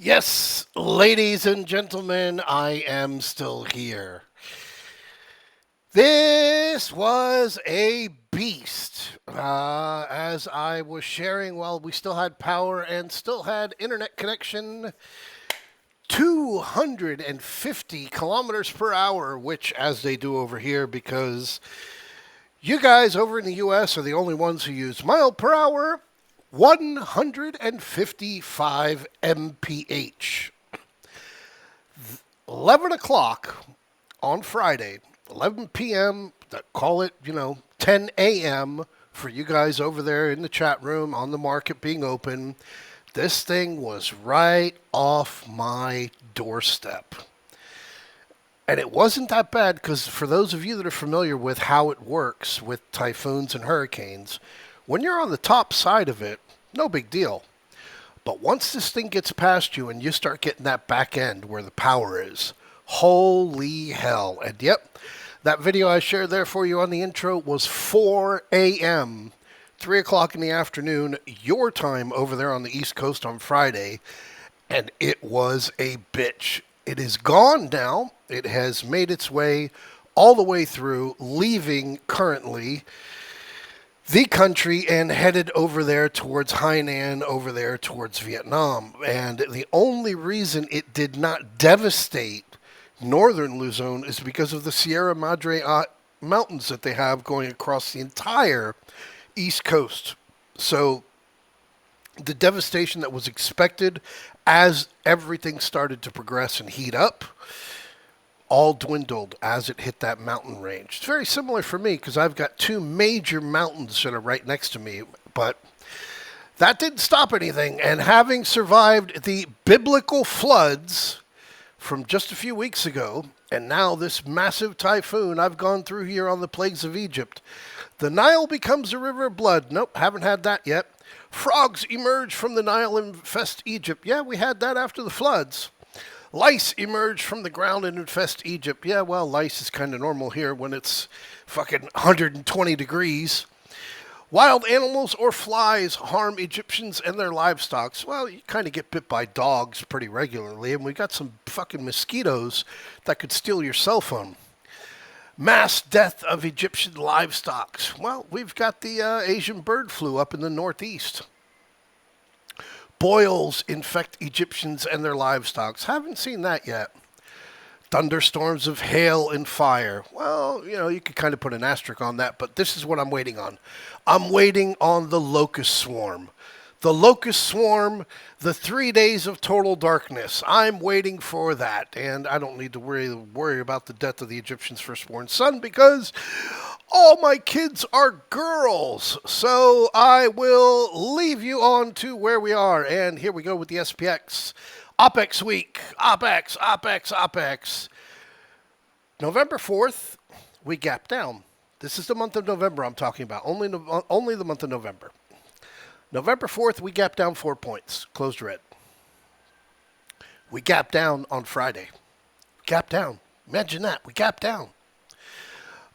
Yes, ladies and gentlemen, I am still here. This was a beast. As I was sharing while we still had power and still had internet connection, 250 kilometers per hour, which, as they do over here, because you guys over in the US are the only ones who use mile per hour, 155 mph. 11 o'clock on Friday, 11 p.m., call it, 10 a.m. for you guys over there in the chat room on the market being open. This thing was right off my doorstep. And it wasn't that bad because for those of you that are familiar with how it works with typhoons and hurricanes, when you're on the top side of it, no big deal. But once this thing gets past you and you start getting that back end where the power is, holy hell. And yep, that video I shared there for you on the intro was 4 a.m., 3 o'clock in the afternoon, your time over there on the East Coast on Friday. And it was a bitch. It is gone now. It has made its way all the way through, leaving currently the country and headed over there towards Hainan, over there towards Vietnam. And the only reason it did not devastate northern Luzon is because of the Sierra Madre mountains that they have going across the entire East Coast. So the devastation that was expected as everything started to progress and heat up all dwindled as it hit that mountain range. It's very similar for me because I've got two major mountains that are right next to me, but that didn't stop anything. And having survived the biblical floods from just a few weeks ago, and now this massive typhoon I've gone through here on the plagues of Egypt, the Nile becomes a river of blood. Nope, haven't had that yet. Frogs emerge from the Nile and infest Egypt. Yeah, we had that after the floods. Lice emerge from the ground and infest Egypt. Yeah, well, lice is kind of normal here when it's fucking 120 degrees. Wild animals or flies harm Egyptians and their livestock. Well, you kind of get bit by dogs pretty regularly, and we got some fucking mosquitoes that could steal your cell phone. Mass death of Egyptian livestock. Well, we've got the Asian bird flu up in the northeast. Boils infect Egyptians and their livestock. Haven't seen that yet. Thunderstorms of hail and fire. Well, you could kind of put an asterisk on that, but this is what I'm waiting on. I'm waiting on the locust swarm. The locust swarm, the 3 days of total darkness. I'm waiting for that, and I don't need to worry about the death of the Egyptians' firstborn son because all my kids are girls. So I will leave you on to where we are, and here we go with the SPX. OPEX week. OPEX. November 4th, we gap down. This is the month of November I'm talking about. Only the month of November. November 4th, we gap down 4 points. Closed red. We gap down on Friday. Gap down. Imagine that. We gap down.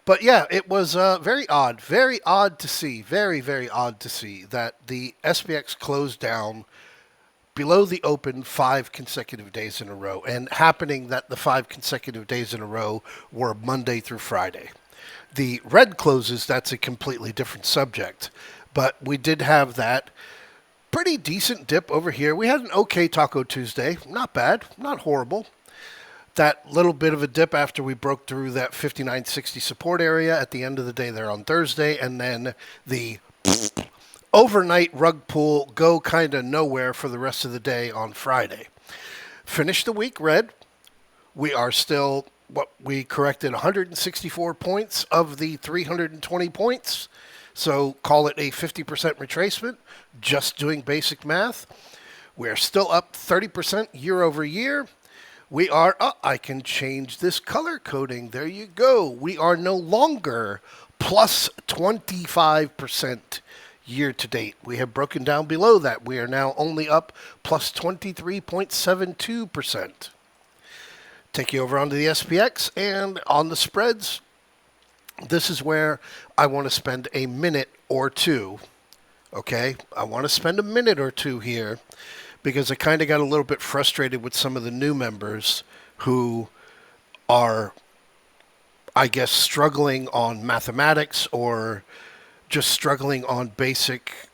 But yeah, it was very odd. Very odd to see. Very, very odd to see that the SPX closed down below the open 5 consecutive days in a row. And happening that the 5 consecutive days in a row were Monday through Friday. The red closes, that's a completely different subject. But we did have that pretty decent dip over here. We had an okay Taco Tuesday. Not bad. Not horrible. That little bit of a dip after we broke through that 59.60 support area at the end of the day there on Thursday. And then the overnight rug pull go kind of nowhere for the rest of the day on Friday. Finished the week red. We are still, we corrected 164 points of the 320 points. So call it a 50% retracement, just doing basic math. We're still up 30% year over year. We are, I can change this color coding. There you go. We are no longer plus 25% year to date. We have broken down below that. We are now only up plus 23.72%. Take you over onto the SPX and on the spreads. This is where I want to spend a minute or two. Okay, I want to spend a minute or two here because I kind of got a little bit frustrated with some of the new members who are, I guess, struggling on mathematics or just struggling on basic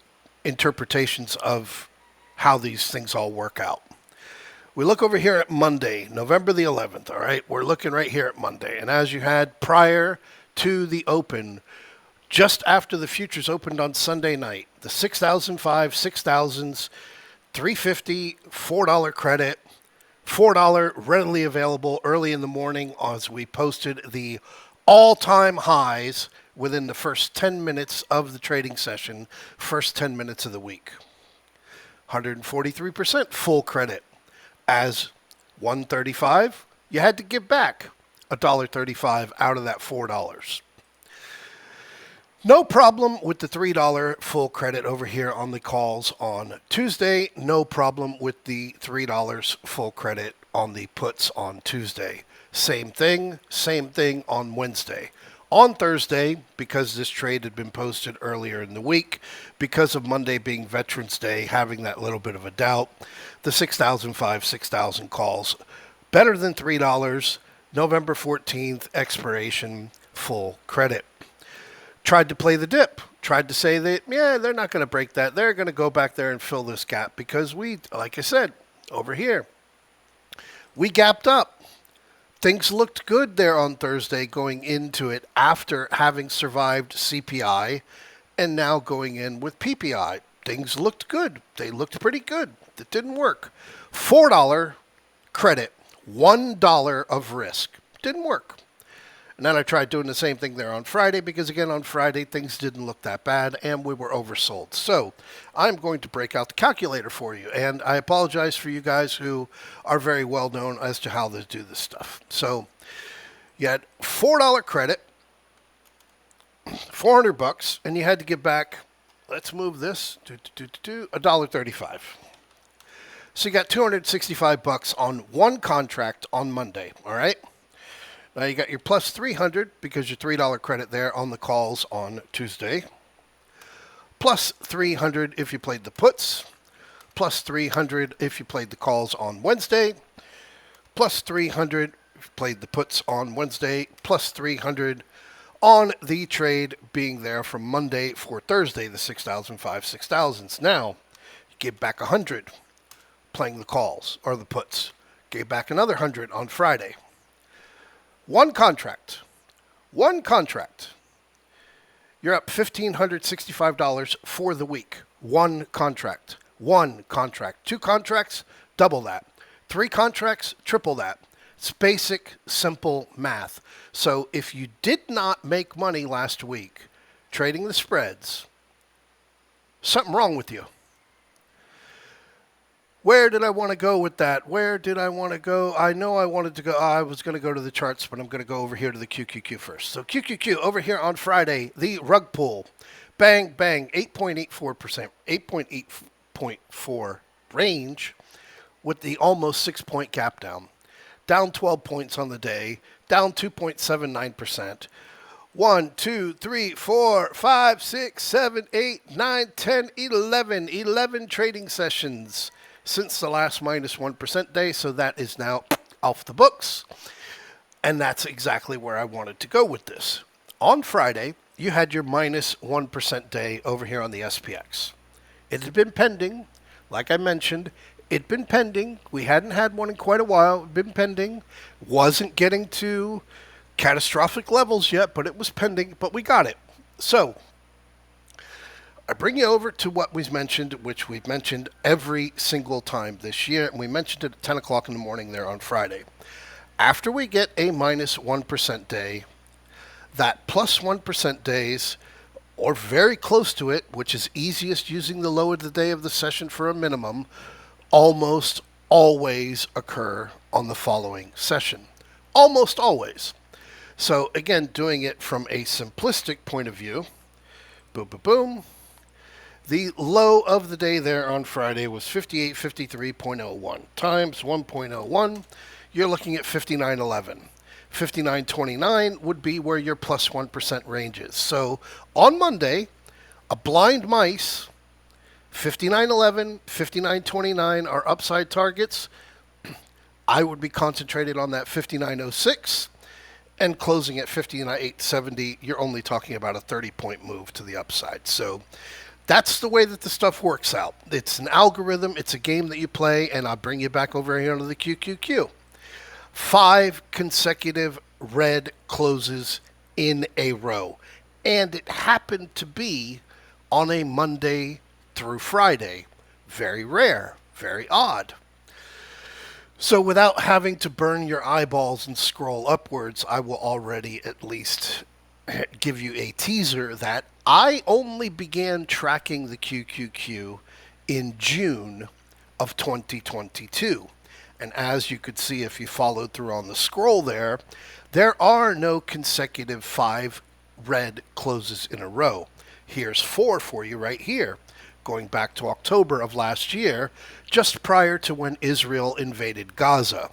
interpretations of how these things all work out. We look over here at Monday, November the 11th, all right? We're looking right here at Monday. And as you had prior to the open, just after the futures opened on Sunday night, the 6005, 6000s, $350, $4 credit, $4 readily available early in the morning as we posted the all-time highs within the first 10 minutes of the trading session, first 10 minutes of the week. 143% full credit. As 135, you had to give back $1.35 out of that $4. No problem with the $3 full credit over here on the calls on Tuesday. No problem with the $3 full credit on the puts on Tuesday. Same thing on Wednesday. On Thursday, because this trade had been posted earlier in the week, because of Monday being Veterans Day, having that little bit of a doubt, the 6005, 6000 calls, better than $3, November 14th, expiration, full credit. Tried to play the dip. Tried to say that, yeah, they're not going to break that. They're going to go back there and fill this gap because we, like I said, over here, we gapped up. Things looked good there on Thursday going into it after having survived CPI and now going in with PPI. Things looked good. They looked pretty good. That didn't work. $4 credit, $1 of risk. Didn't work. And then I tried doing the same thing there on Friday because, again, on Friday, things didn't look that bad and we were oversold. So I'm going to break out the calculator for you. And I apologize for you guys who are very well known as to how to do this stuff. So you had $4 credit, $400, and you had to give back, let's move this, $1.35. So you got $265 on one contract on Monday, all right? Now you got your plus 300 because your $3 credit there on the calls on Tuesday. Plus 300 if you played the puts. Plus 300 if you played the calls on Wednesday. Plus 300 if you played the puts on Wednesday. Plus 300 on the trade being there from Monday for Thursday, the 6005, 6000s. Now, you give back 100 playing the calls or the puts. Gave back another 100 on Friday. One contract. You're up $1,565 for the week. One contract. Two contracts, double that. Three contracts, triple that. It's basic, simple math. So if you did not make money last week trading the spreads, something wrong with you. Where did I want to go with that? Where did I want to go? I know I wanted to go. I was going to go to the charts, but I'm going to go over here to the QQQ first. So QQQ over here on Friday, the rug pull. Bang, bang, 8.84%, 8.8.4 range with the almost 6-point gap down. Down 12 points on the day, down 2.79%. 1, 2, 3, 4, 5, 6, 7, 8, 9, 10, 11. 11 trading sessions since the last minus 1% day, so that is now off the books. And that's exactly where I wanted to go with this. On Friday, you had your minus 1% day over here on the SPX. It had been pending, like I mentioned, it'd been pending. We hadn't had one in quite a while. It'd been pending. Wasn't getting to catastrophic levels yet, but it was pending, but we got it. So I bring you over to what we've mentioned, which we've mentioned every single time this year, and we mentioned it at 10 o'clock in the morning there on Friday. After we get a minus 1% day, that plus 1% days, or very close to it, which is easiest using the low of the day of the session for a minimum, almost always occur on the following session. Almost always. So again, doing it from a simplistic point of view, boom, boom, boom. The low of the day there on Friday was 5853.01 times 1.01. You're looking at 5911. 5929 would be where your plus 1% range is. So on Monday, a blind mice 59.11, 59.29 are upside targets. I would be concentrated on that 59.06 and closing at 59.870. You're only talking about a 30-point move to the upside. So that's the way that the stuff works out. It's an algorithm. It's a game that you play, and I'll bring you back over here to the QQQ. 5 consecutive red closes in a row. And it happened to be on a Monday through Friday. Very rare, very odd. So without having to burn your eyeballs and scroll upwards, I will already at least give you a teaser that I only began tracking the QQQ in June of 2022. And as you could see if you followed through on the scroll there are no consecutive 5 red closes in a row. Here's 4 for you right here, going back to October of last year, just prior to when Israel invaded Gaza.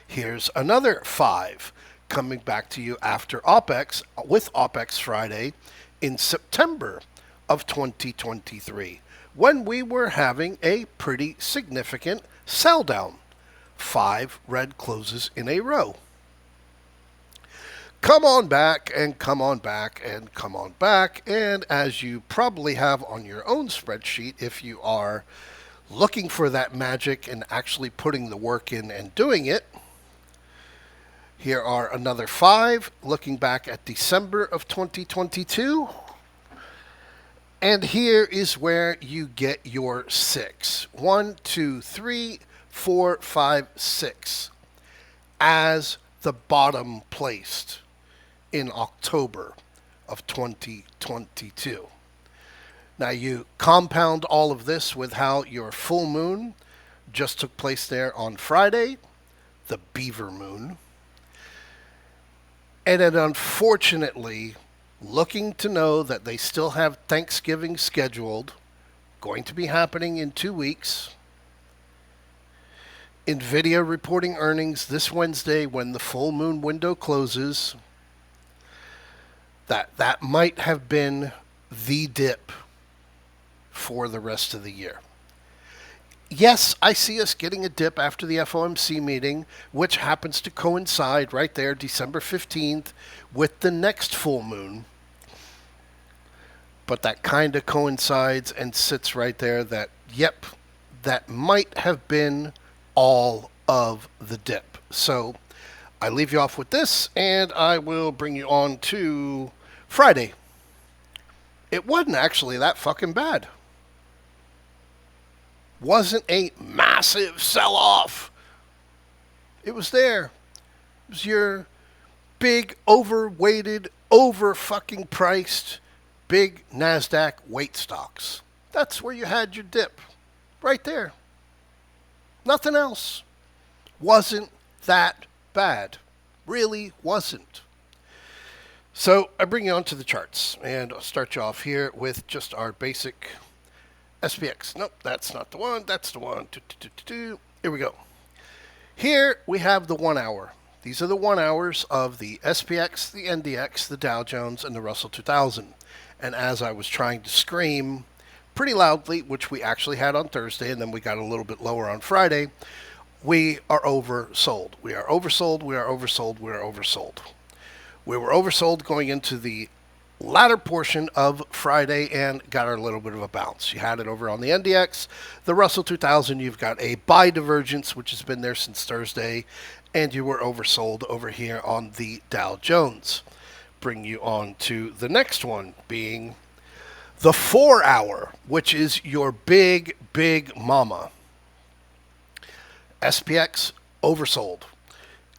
Here's another 5 coming back to you after OPEX, with OPEX Friday in September of 2023, when we were having a pretty significant sell down. 5 red closes in a row. Come on back and come on back and come on back. And as you probably have on your own spreadsheet, if you are looking for that magic and actually putting the work in and doing it, here are another 5 looking back at December of 2022. And here is where you get your 6. 1, 2, 3, 4, 5, 6 as the bottom placed in October of 2022. Now you compound all of this with how your full moon just took place there on Friday, the beaver moon. And then unfortunately, looking to know that they still have Thanksgiving scheduled, going to be happening in 2 weeks. NVDA reporting earnings this Wednesday when the full moon window closes. That might have been the dip for the rest of the year. Yes, I see us getting a dip after the FOMC meeting, which happens to coincide right there, December 15th, with the next full moon. But that kind of coincides and sits right there that, yep, that might have been all of the dip. So I leave you off with this, and I will bring you on to Friday. It wasn't actually that fucking bad. Wasn't a massive sell-off. It was there. It was your big, overweighted, over-fucking priced, big NASDAQ weight stocks. That's where you had your dip. Right there. Nothing else. Wasn't that bad. Really wasn't. So I bring you onto the charts, and I'll start you off here with just our basic SPX. Nope, that's not the one. That's the one. Here we go. Here we have the 1 hour. These are the 1 hours of the SPX, the NDX, the Dow Jones, and the Russell 2000. And as I was trying to scream pretty loudly, which we actually had on Thursday, and then we got a little bit lower on Friday, we are oversold. We are oversold. We are oversold. We are oversold. We were oversold going into the latter portion of Friday and got a little bit of a bounce. You had it over on the NDX. The Russell 2000, you've got a buy divergence, which has been there since Thursday, and you were oversold over here on the Dow Jones. Bring you on to the next one, being the 4 hour, which is your big, big mama. SPX, oversold.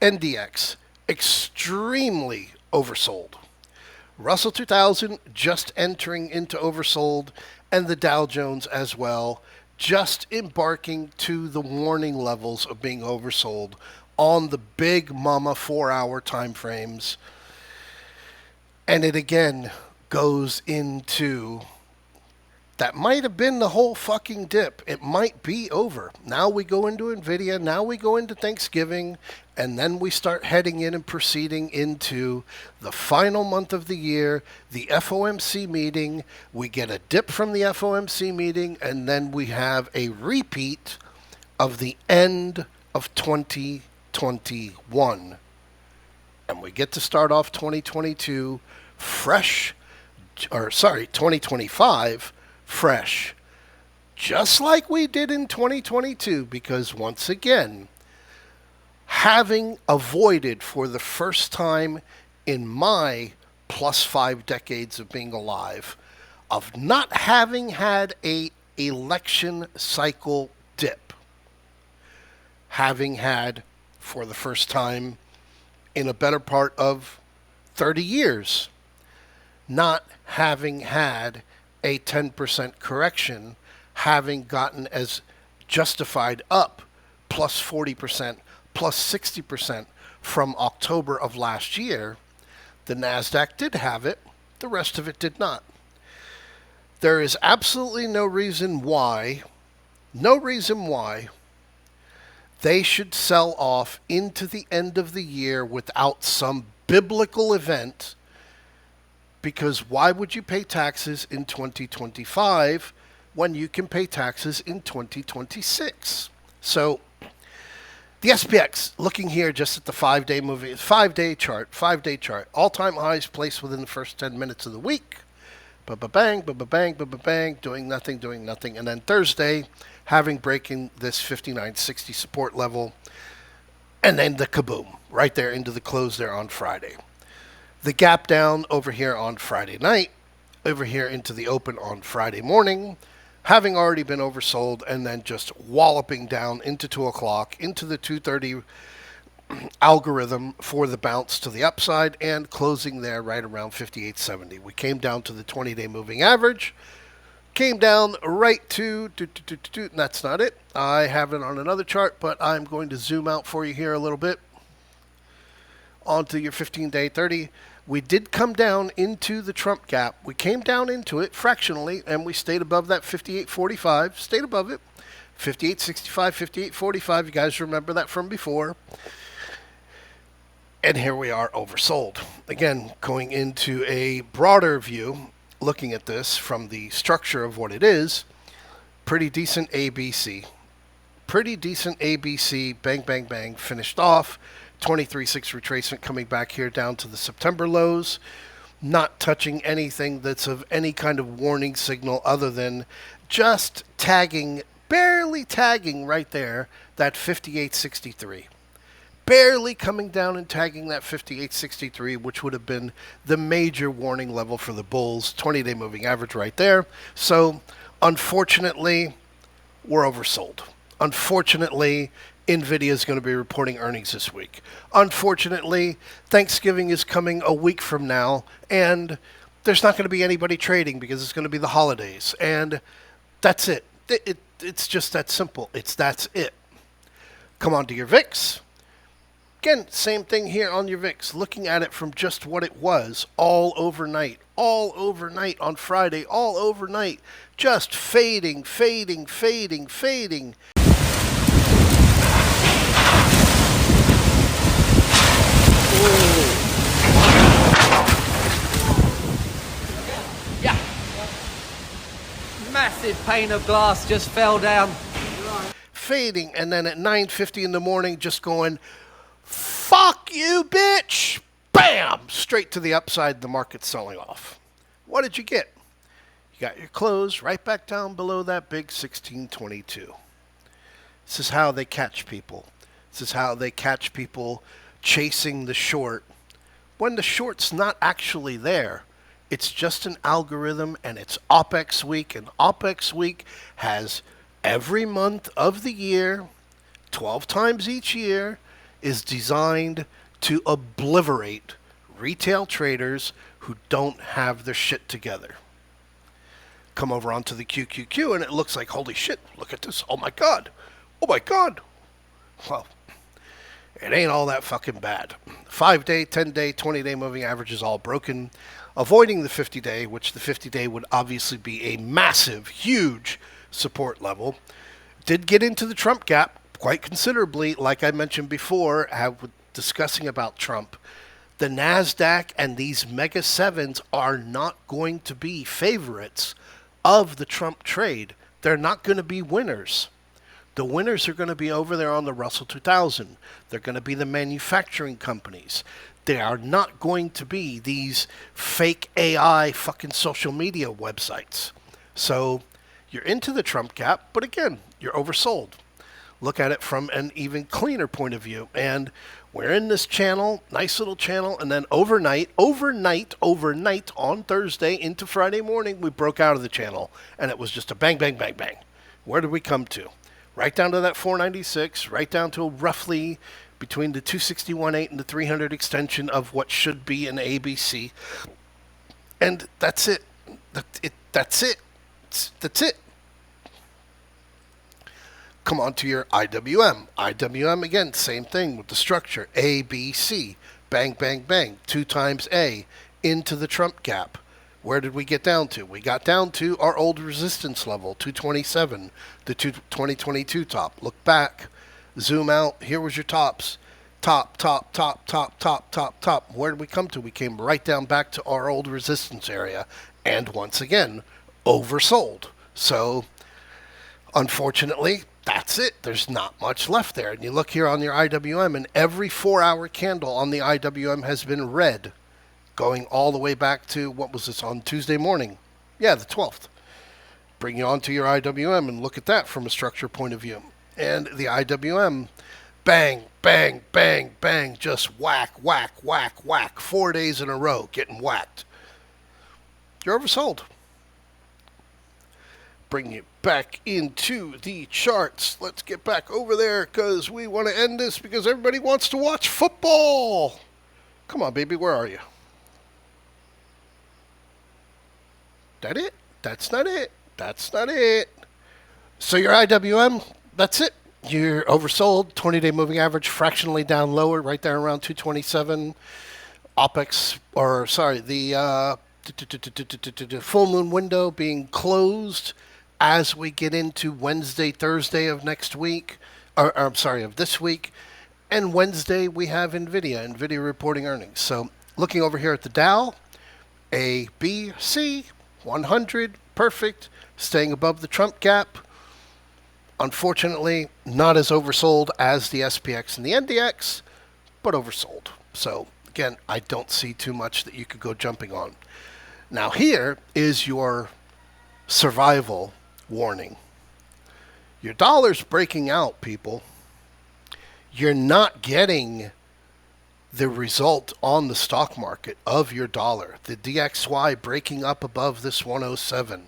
NDX, extremely oversold. Russell 2000 just entering into oversold, and the Dow Jones as well, just embarking to the warning levels of being oversold on the big mama 4 hour time frames. And it again goes into That might have been the whole fucking dip. It might be over. Now we go into NVIDIA, now we go into Thanksgiving, and then we start heading in and proceeding into the final month of the year, the FOMC meeting. We get a dip from the FOMC meeting, and then we have a repeat of the end of 2021. And we get to start off 2022 fresh, 2025 fresh, just like we did in 2022, because once again, having avoided for the first time in my plus 5 decades of being alive, of not having had a election cycle dip, having had for the first time in a better part of 30 years, not having had a 10% correction, having gotten as justified up plus 40%, plus 60% from October of last year. The NASDAQ did have it. The rest of it did not. There is absolutely no reason why they should sell off into the end of the year without some biblical event. Because why would you pay taxes in 2025 when you can pay taxes in 2026? So the SPX, looking here just at the 5-day chart, all-time highs placed within the first 10 minutes of the week. Ba-ba-bang, ba-ba-bang, ba-ba-bang, doing nothing. And then Thursday, having breaking this 59.60 support level. And then the kaboom, right there into the close there on Friday. The gap down over here on Friday night, over here into the open on Friday morning, having already been oversold, and then just walloping down into 2 o'clock, into the 2:30 algorithm for the bounce to the upside, and closing there right around 58.70. We came down to the 20-day moving average, came down right to, and that's not it. I have it on another chart, but I'm going to zoom out for you here a little bit onto your 15-day 30. We did come down into the Trump gap. We came down into it fractionally, and we stayed above that 58.45, stayed above it. 58.65, 58.45, you guys remember that from before. And here we are oversold. Again, going into a broader view, looking at this from the structure of what it is, pretty decent ABC. Pretty decent ABC, bang, bang, bang, finished off. 23.6 retracement coming back here down to the September lows, not touching anything that's of any kind of warning signal other than just tagging, barely tagging right there, that 58.63. Barely coming down and tagging that 58.63, which would have been the major warning level for the bulls. 20-day moving average right there. So, unfortunately, we're oversold. Unfortunately, NVIDIA is going to be reporting earnings this week. Unfortunately, Thanksgiving is coming a week from now, and there's not going to be anybody trading because it's going to be the holidays. And that's it. It's just that simple. That's it. Come on to your VIX. Again, same thing here on your VIX. Looking at it from just what it was all overnight on Friday, all overnight. Just fading. Yeah. Massive pane of glass just fell down. Fading, and then at 9:50 in the morning, just going, fuck you, bitch! Bam! Straight to the upside, the market's selling off. What did you get? You got your close right back down below that big 1622. This is how they catch people. This is how they catch people chasing the short when the short's not actually there. It's just an algorithm, and it's OPEX week, and OPEX week has every month of the year, 12 times each year, is designed to obliterate retail traders who don't have their shit together. Come over onto the QQQ, and it looks like, holy shit, look at this. Oh my God. Well, it ain't all that fucking bad. 5-day, 10-day, 20-day moving average is all broken. avoiding the 50-day, which the 50-day would obviously be a massive, huge support level. Did get into the Trump gap quite considerably, like I mentioned before, discussing about Trump. The NASDAQ and these mega sevens are not going to be favorites of the Trump trade. They're not going to be winners. The winners are going to be over there on the Russell 2000. They're going to be the manufacturing companies. They are not going to be these fake AI fucking social media websites. So you're into the Trump gap, but again, you're oversold. Look at it from an even cleaner point of view. And we're in this channel, nice little channel, and then overnight on Thursday into Friday morning, we broke out of the channel, and it was just a bang, bang, bang, bang. Where did we come to? Right down to that 496, right down to roughly between the 261.8 and the 300 extension of what should be an ABC. And that's it. That's it. Come on to your IWM. IWM, again, same thing with the structure. A, B, C. Bang, bang, bang. 2 times A into the Trump gap. Where did we get down to? We got down to our old resistance level, 227, the 2022 top. Look back. Zoom out. Here was your tops. Top. Where did we come to? We came right down back to our old resistance area. And once again, oversold. So, unfortunately, that's it. There's not much left there. And you look here on your IWM, and every 4-hour candle on the IWM has been red, going all the way back to, what was this, on Tuesday morning? Yeah, the 12th. Bring you on to your IWM and look at that from a structure point of view. And the IWM, bang, bang, bang, bang, just whack, whack, whack, whack. 4 days in a row getting whacked. You're oversold. Bring you back into the charts. Let's get back over there because we want to end this because everybody wants to watch football. Come on, baby, where are you? That it? That's not it. That's not it. So your IWM, that's it. You're oversold. 20-day moving average fractionally down lower, right there around 227. OPEX, or sorry, the full moon window being closed as we get into Wednesday, Thursday of next week, or I'm sorry, of this week. And Wednesday we have NVDA reporting earnings. So looking over here at the Dow, A, B, C, 100, perfect, staying above the Trump gap. Unfortunately, not as oversold as the SPX and the NDX, but oversold. So again, I don't see too much that you could go jumping on. Now here is your survival warning. Your dollar's breaking out, people. You're not getting the result on the stock market of your dollar. The DXY breaking up above this 107.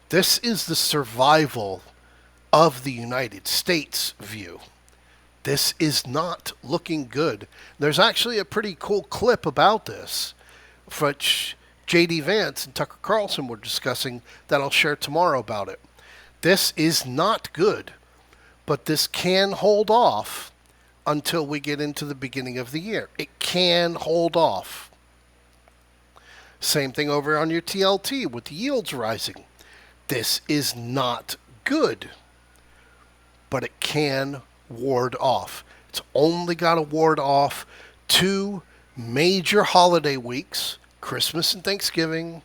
This is the survival of the United States view. This is not looking good. There's actually a pretty cool clip about this, which J.D. Vance and Tucker Carlson were discussing, that I'll share tomorrow about it. This is not good, but this can hold off until we get into the beginning of the year. It can hold off. Same thing over on your TLT with the yields rising. This is not good, but it can ward off. It's only got to ward off 2 major holiday weeks, Christmas and Thanksgiving,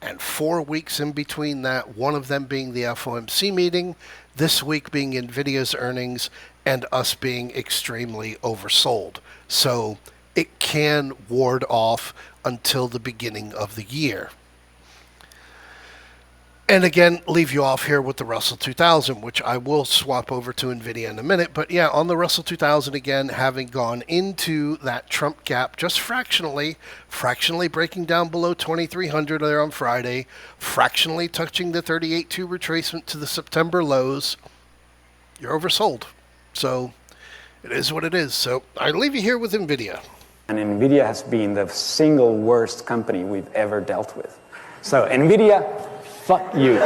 and 4 weeks in between that, one of them being the FOMC meeting, this week being NVIDIA's earnings, and us being extremely oversold. So it can ward off until the beginning of the year. And again, leave you off here with the Russell 2000, which I will swap over to NVIDIA in a minute. But yeah, on the Russell 2000, again, having gone into that Trump gap just fractionally breaking down below 2,300 there on Friday, fractionally touching the 38.2 retracement to the September lows, you're oversold. So it is what it is. So I leave you here with NVIDIA. And NVIDIA has been the single worst company we've ever dealt with. So NVIDIA, fuck you.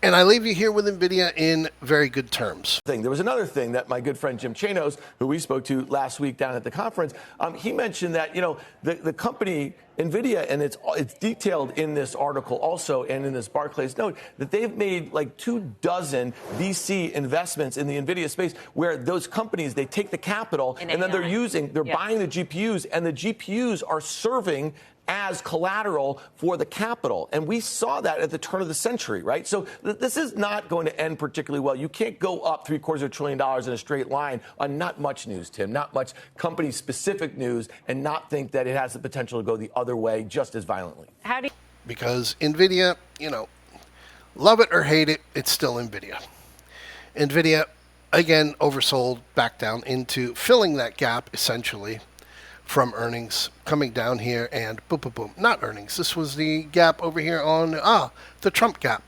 And I leave you here with NVIDIA in very good terms. There was another thing that my good friend Jim Chanos, who we spoke to last week down at the conference, he mentioned that, the company NVIDIA, and it's detailed in this article also and in this Barclays note, that they've made like 24 VC investments in the NVIDIA space, where those companies, they take the capital and then they're buying the GPUs, and the GPUs are serving as collateral for the capital. And we saw that at the turn of the century, right? So this is not going to end particularly well. You can't go up $750 billion in a straight line on not much news, Tim, not much company-specific news, and not think that it has the potential to go the other way just as violently. Because NVIDIA, love it or hate it, it's still NVIDIA. NVIDIA, again, oversold back down into filling that gap, essentially, from earnings, coming down here and boom, boom, boom. Not earnings. This was the gap over here on, the Trump gap.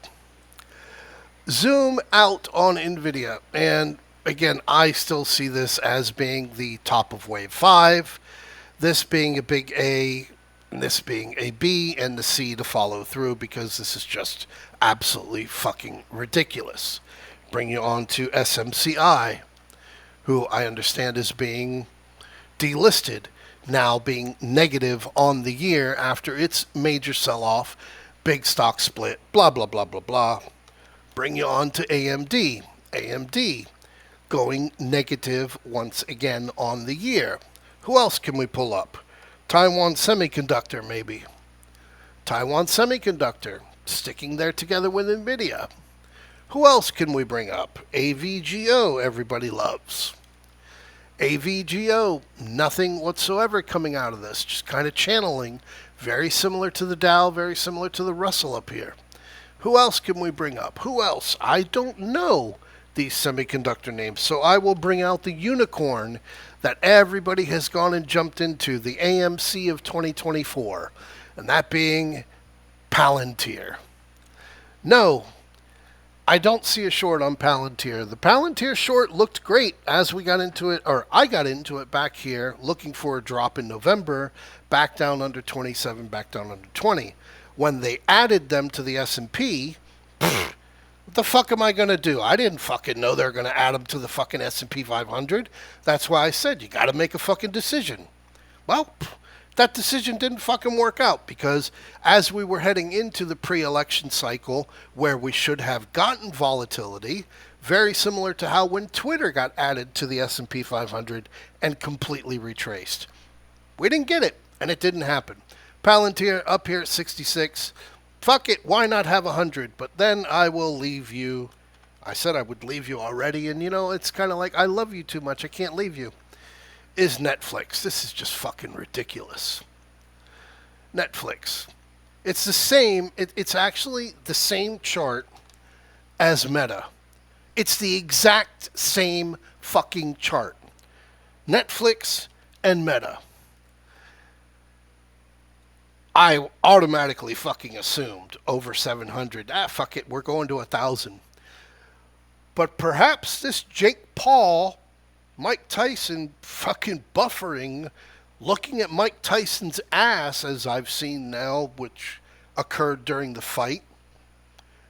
Zoom out on NVIDIA. And again, I still see this as being the top of wave 5. This being a big A, and this being a B, and the C to follow through, because this is just absolutely fucking ridiculous. Bring you on to SMCI, who I understand is being delisted, now being negative on the year after its major sell-off, big stock split, blah, blah, blah, blah, blah. Bring you on to AMD. AMD going negative once again on the year. Who else can we pull up? Taiwan Semiconductor, maybe. Taiwan Semiconductor, sticking there together with NVIDIA. Who else can we bring up? AVGO, everybody loves. AVGO, nothing whatsoever coming out of this, just kind of channeling, very similar to the Dow, very similar to the Russell up here. Who else can we bring up? Who else? I don't know these semiconductor names, so I will bring out the unicorn that everybody has gone and jumped into, the AMC of 2024, and that being Palantir. No, I don't see a short on Palantir. The Palantir short looked great as we got into it, or I got into it back here, looking for a drop in November, back down under 27, back down under 20. When they added them to the S&P, what the fuck am I going to do? I didn't fucking know they were going to add them to the fucking S&P 500. That's why I said you got to make a fucking decision. Well, that decision didn't fucking work out, because as we were heading into the pre-election cycle where we should have gotten volatility, very similar to how when Twitter got added to the S&P 500 and completely retraced. We didn't get it, and it didn't happen. Palantir up here at 66. Fuck it, why not have 100? But then I will leave you. I said I would leave you already, and it's kind of like I love you too much, I can't leave you. Is Netflix. This is just fucking ridiculous. Netflix. It's the same, it's actually the same chart as Meta. It's the exact same fucking chart. Netflix and Meta. I automatically fucking assumed over 700. Fuck it, we're going to 1,000. But perhaps this Jake Paul, Mike Tyson fucking buffering, looking at Mike Tyson's ass, as I've seen now, which occurred during the fight.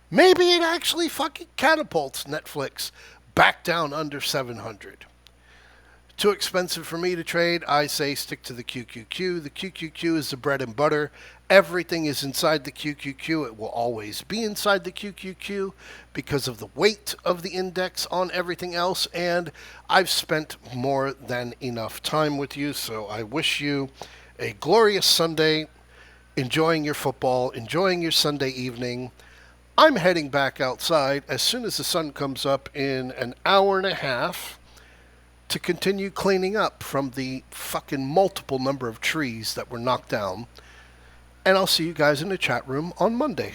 Maybe it actually fucking catapults Netflix back down under 700. Too expensive for me to trade. I say stick to the QQQ. The QQQ is the bread and butter. Everything is inside the QQQ. It will always be inside the QQQ because of the weight of the index on everything else. And I've spent more than enough time with you, so I wish you a glorious Sunday, enjoying your football, enjoying your Sunday evening. I'm heading back outside as soon as the sun comes up in an hour and a half to continue cleaning up from the fucking multiple number of trees that were knocked down. And I'll see you guys in the chat room on Monday.